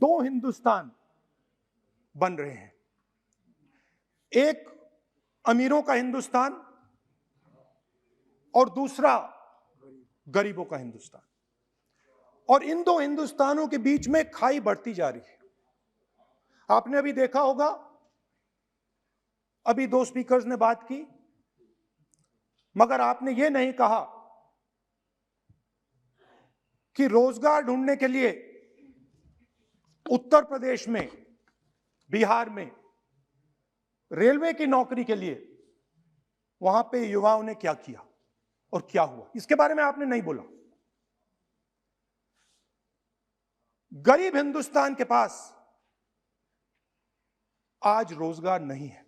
दो हिंदुस्तान बन रहे हैं, एक अमीरों का हिंदुस्तान और दूसरा गरीबों का हिंदुस्तान। और इन दो हिंदुस्तानों के बीच में खाई बढ़ती जा रही है। आपने अभी देखा होगा, अभी दो स्पीकर्स ने बात की, मगर आपने ये नहीं कहा कि रोजगार ढूंढने के लिए उत्तर प्रदेश में, बिहार में रेलवे की नौकरी के लिए वहां पे युवाओं ने क्या किया और क्या हुआ, इसके बारे में आपने नहीं बोला। गरीब हिंदुस्तान के पास आज रोजगार नहीं है।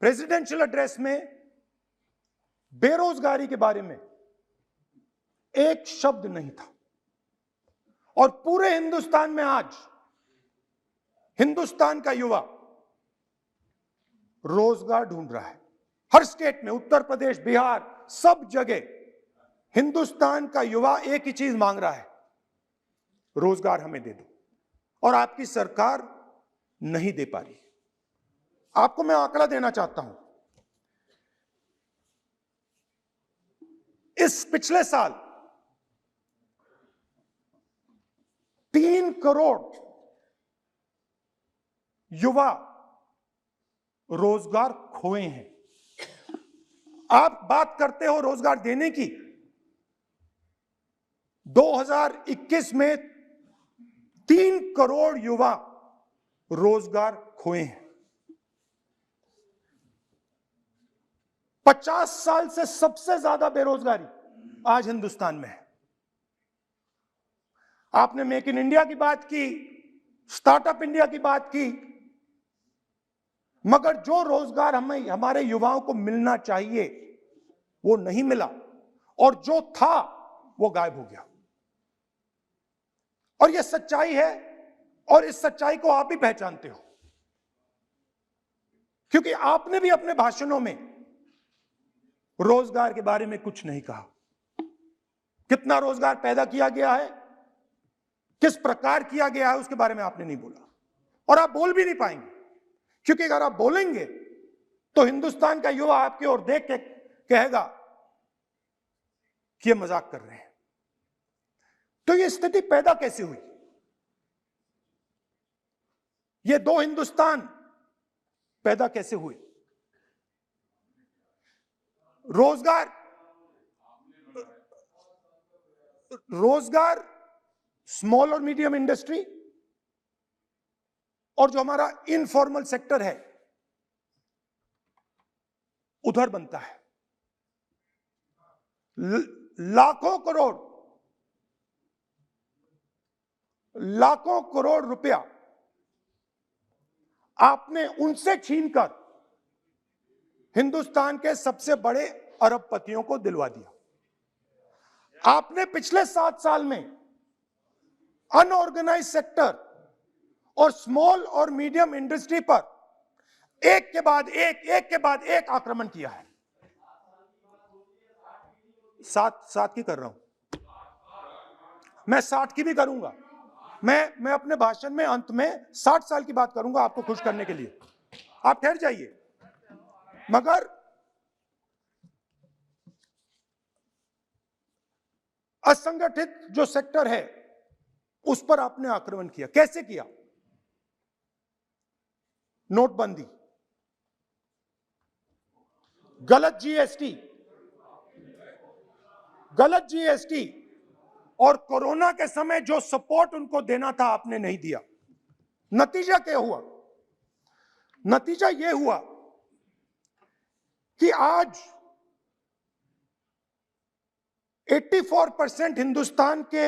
प्रेसिडेंशियल एड्रेस में बेरोजगारी के बारे में एक शब्द नहीं था, और पूरे हिंदुस्तान में आज हिंदुस्तान का युवा रोजगार ढूंढ रहा है। हर स्टेट में, उत्तर प्रदेश, बिहार, सब जगह हिंदुस्तान का युवा एक ही चीज मांग रहा है, रोजगार हमें दे दो। और आपकी सरकार नहीं दे पा रही। आपको मैं आंकड़ा देना चाहता हूं। इस पिछले साल 3 करोड़ युवा रोजगार खोए हैं। आप बात करते हो रोजगार देने की, 2021 में 3 करोड़ युवा रोजगार खोए हैं। 50 साल से सबसे ज्यादा बेरोजगारी आज हिंदुस्तान में है। आपने मेक इन इंडिया की बात की, स्टार्टअप इंडिया की बात की, मगर जो रोजगार हमें, हमारे युवाओं को मिलना चाहिए वो नहीं मिला, और जो था वो गायब हो गया। और ये सच्चाई है, और इस सच्चाई को आप भी पहचानते हो, क्योंकि आपने भी अपने भाषणों में रोजगार के बारे में कुछ नहीं कहा। कितना रोजगार पैदा किया गया है, किस प्रकार किया गया है, उसके बारे में आपने नहीं बोला, और आप बोल भी नहीं पाएंगे, क्योंकि अगर आप बोलेंगे तो हिंदुस्तान का युवा आपकी ओर देख के कहेगा कि ये मजाक कर रहे हैं। तो ये स्थिति पैदा कैसे हुई? ये दो हिंदुस्तान पैदा कैसे हुए? रोजगार स्मॉल और मीडियम इंडस्ट्री और जो हमारा इनफॉर्मल सेक्टर है उधर बनता है। लाखों करोड़ रुपया आपने उनसे छीनकर हिंदुस्तान के सबसे बड़े अरबपतियों को दिलवा दिया। आपने पिछले 7 साल में अनऑर्गेनाइज्ड सेक्टर और स्मॉल और मीडियम इंडस्ट्री पर एक के बाद एक आक्रमण किया है। 7 की कर रहा हूं मैं, 60 की भी करूंगा मैं अपने भाषण में अंत में 60 साल की बात करूंगा आपको खुश करने के लिए। आप ठहर जाइए। मगर असंगठित जो सेक्टर है उस पर आपने आक्रमण किया। कैसे किया? नोटबंदी, गलत जीएसटी और कोरोना के समय जो सपोर्ट उनको देना था आपने नहीं दिया। नतीजा क्या हुआ? नतीजा यह हुआ कि आज 84% हिंदुस्तान के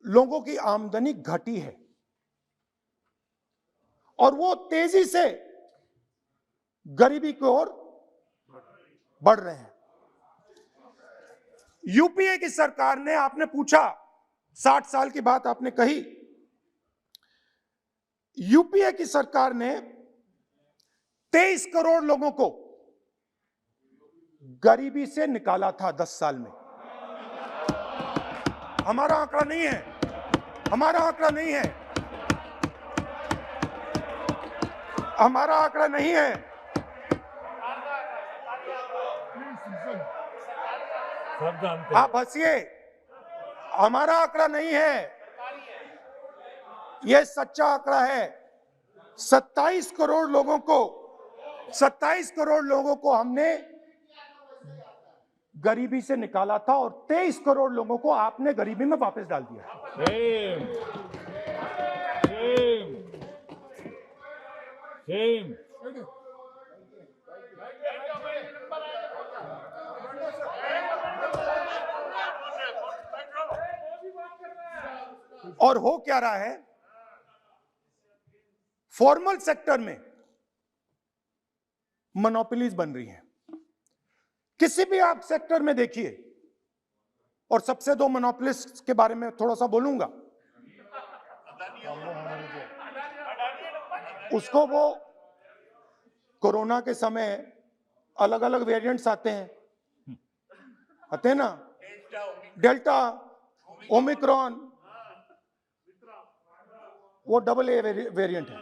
लोगों की आमदनी घटी है, और वो तेजी से गरीबी की ओर बढ़ रहे हैं। यूपीए की सरकार ने, आपने पूछा 60 साल की बात आपने कही, यूपीए की सरकार ने 23 करोड़ लोगों को गरीबी से निकाला था 10 साल में। हमारा आंकड़ा नहीं है, हमारा आंकड़ा नहीं है, हमारा आंकड़ा नहीं है। आप हंसिए, हमारा आंकड़ा नहीं है, यह सच्चा आंकड़ा है। 27 करोड़ लोगों को, 27 करोड़ लोगों को हमने गरीबी से निकाला था और 23 करोड़ लोगों को आपने गरीबी में वापस डाल दिया। और हो क्या रहा है, फॉर्मल सेक्टर में मोनोपोलीज बन रही हैं। किसी भी आप सेक्टर में देखिए, और सबसे दो मोनोपोलिस्ट के बारे में थोड़ा सा बोलूंगा। उसको वो कोरोना के समय अलग अलग वेरिएंट्स आते हैं ना, डेल्टा, ओमिक्रॉन, वो AA वेरिएंट है,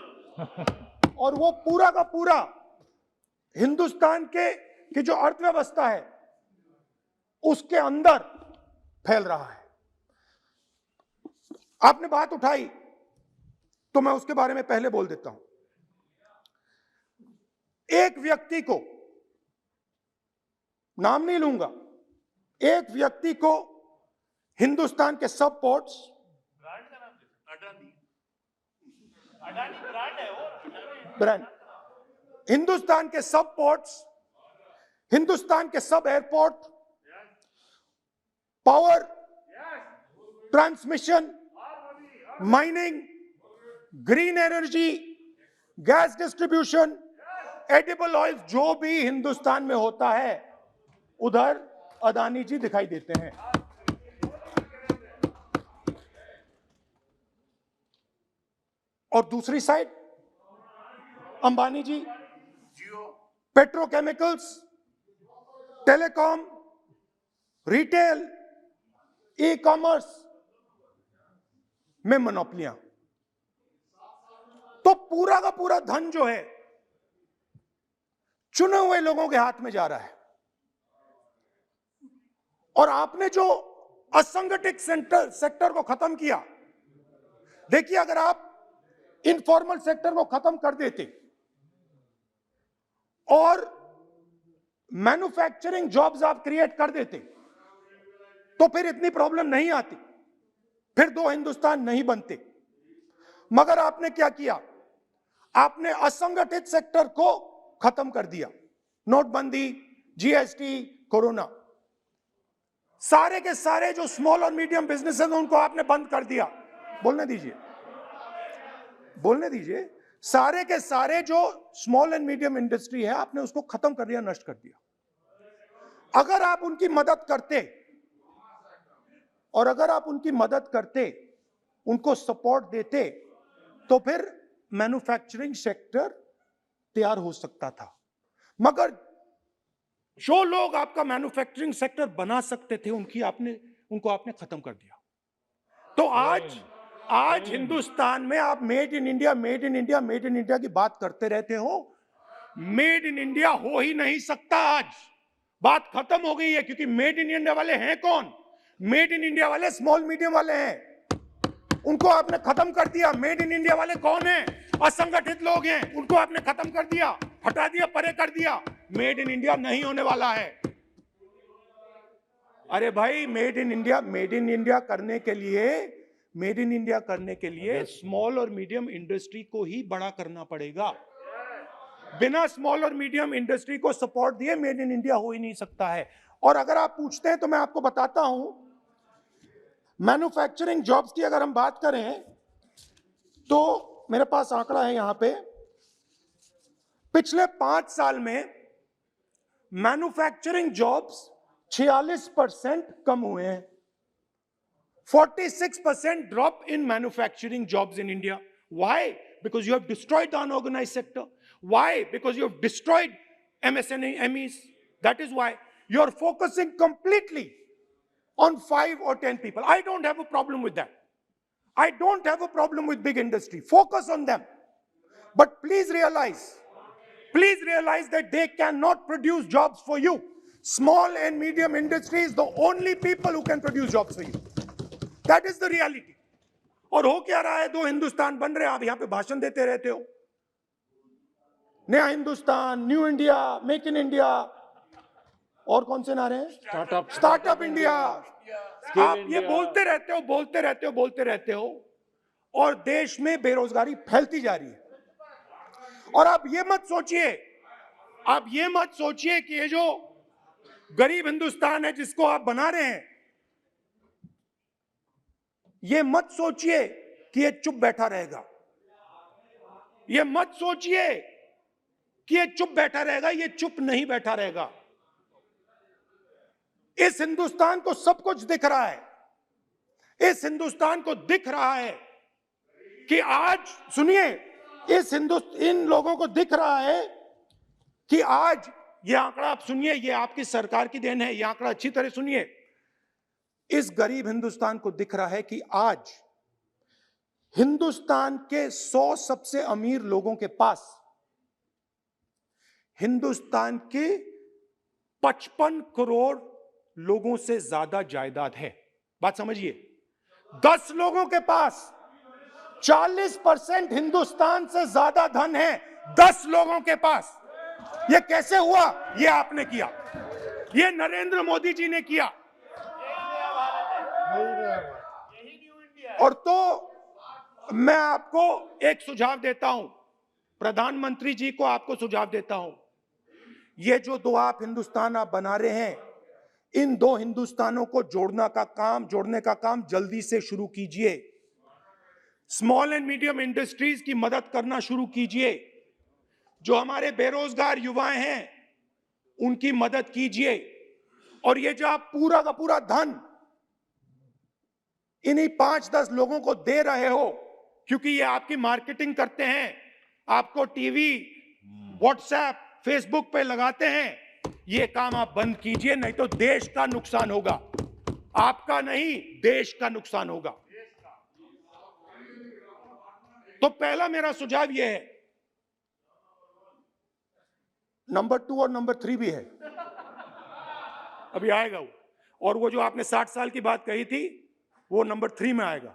और वो पूरा का पूरा हिंदुस्तान की जो अर्थव्यवस्था है उसके अंदर फैल रहा है। आपने बात उठाई तो मैं उसके बारे में पहले बोल देता हूं। एक व्यक्ति को, नाम नहीं लूंगा, एक व्यक्ति को हिंदुस्तान के सब पोर्ट्स, ब्रांड, हिंदुस्तान के सब पोर्ट्स, हिंदुस्तान के सब airport, power, transmission, mining, green energy, gas distribution, edible oil, जो भी हिंदुस्तान में होता है उधर अदानी जी दिखाई देते हैं। और दूसरी side Ambani ji petrochemicals, telecom, retail, e commerce में मोनोपोलियां। तो पूरा का पूरा धन जो है चुने हुए लोगों के हाथ में जा रहा है। और आपने जो असंगठित सेक्टर को खत्म किया, देखिए अगर आप इनफॉर्मल सेक्टर को खत्म कर देते और मैन्युफैक्चरिंग जॉब्स आप क्रिएट कर देते तो फिर इतनी प्रॉब्लम नहीं आती, फिर दो हिंदुस्तान नहीं बनते। मगर आपने क्या किया, आपने असंगठित सेक्टर को खत्म कर दिया। नोटबंदी, जीएसटी, कोरोना, सारे के सारे जो स्मॉल और मीडियम बिजनेसेस हैं उनको आपने बंद कर दिया। बोलने दीजिए, बोलने दीजिए। सारे के सारे जो स्मॉल एंड मीडियम इंडस्ट्री है आपने उसको खत्म कर दिया, नष्ट कर दिया। अगर आप उनकी मदद करते, और अगर आप उनकी मदद करते, उनको सपोर्ट देते, तो फिर मैन्युफैक्चरिंग सेक्टर तैयार हो सकता था। मगर जो लोग आपका मैन्युफैक्चरिंग सेक्टर बना सकते थे उनको आपने खत्म कर दिया। तो आज हिंदुस्तान में आप made in India, made in India, made in India की बात करते रहते हो। मेड इन इंडिया हो ही नहीं सकता। आज बात खत्म हो गई है, क्योंकि मेड इन इंडिया वाले हैं कौन? मेड इन इंडिया वाले स्मॉल मीडियम वाले हैं, उनको आपने खत्म कर दिया। मेड इन इंडिया वाले कौन हैं? असंगठित लोग हैं, उनको आपने खत्म कर दिया, हटा दिया, परे कर दिया। मेड इन इंडिया नहीं होने वाला है। अरे भाई, made in India, made in India करने के लिए, मेड इन इंडिया करने के लिए स्मॉल और मीडियम इंडस्ट्री को ही बड़ा करना पड़ेगा। बिना स्मॉल और मीडियम इंडस्ट्री को सपोर्ट दिए मेड इन इंडिया हो ही नहीं सकता है। और अगर आप पूछते हैं तो मैं आपको बताता हूं, मैन्युफैक्चरिंग जॉब्स की अगर हम बात करें तो मेरे पास आंकड़ा है यहां पे, पिछले 5 साल में मैन्युफैक्चरिंग जॉब्स 46% कम हुए हैं। 46% drop in manufacturing jobs in India. Why? Because you have destroyed the unorganized sector. Why? Because you have destroyed MSMEs. That is why you are focusing completely on 5 or 10 people. I don't have a problem with that. I don't have a problem with big industry. Focus on them. But please realize that they cannot produce jobs for you. Small and medium industry is the only people who can produce jobs for you. That is the reality. और हो क्या रहा है, दो हिंदुस्तान बन रहे हैं, आप यहां पे भाषण देते रहते हो, नया Hindustan, new India, make in India, और कौन से नारे हैं, स्टार्टअप इंडिया। आप ये बोलते रहते हो और देश में बेरोजगारी फैलती जा रही है। और आप ये मत सोचिए कि ये जो गरीब हिंदुस्तान है जिसको आप बना रहे हैं, ये मत सोचिए कि ये चुप बैठा रहेगा। ये मत सोचिए कि ये चुप बैठा रहेगा, ये चुप नहीं बैठा रहेगा। इस हिंदुस्तान को सब कुछ दिख रहा है। इस हिंदुस्तान को दिख रहा है कि आज, सुनिए, इन लोगों को दिख रहा है कि आज, ये आंकड़ा आप सुनिए, ये आपकी सरकार की देन है, ये आंकड़ा अच्छी तरह सुनिए। इस गरीब हिंदुस्तान को दिख रहा है कि आज हिंदुस्तान के 100 सबसे अमीर लोगों के पास हिंदुस्तान के 55 करोड़ लोगों से ज्यादा जायदाद है। बात समझिए, 10 लोगों के पास 40% हिंदुस्तान से ज्यादा धन है, 10 लोगों के पास। यह कैसे हुआ? यह आपने किया, यह नरेंद्र मोदी जी ने किया। और तो मैं आपको एक सुझाव देता हूं, प्रधानमंत्री जी को आपको सुझाव देता हूं, ये जो दो आप हिंदुस्तान आप बना रहे हैं, इन दो हिंदुस्तानों को जोड़ने का काम जल्दी से शुरू कीजिए। स्मॉल एंड मीडियम इंडस्ट्रीज की मदद करना शुरू कीजिए। जो हमारे बेरोजगार युवाएं हैं उनकी मदद कीजिए। और ये जो आप पूरा का पूरा धन इन्हीं 5-10 लोगों को दे रहे हो, क्योंकि ये आपकी मार्केटिंग करते हैं, आपको टीवी, व्हाट्सएप, फेसबुक पे लगाते हैं, ये काम आप बंद कीजिए, नहीं तो देश का नुकसान होगा। आपका नहीं, देश का नुकसान होगा। तो पहला मेरा सुझाव यह है। नंबर 2 और नंबर 3 भी है, अभी आएगा वो। और वो जो आपने 60 साल की बात कही थी, वो नंबर 3 में आएगा।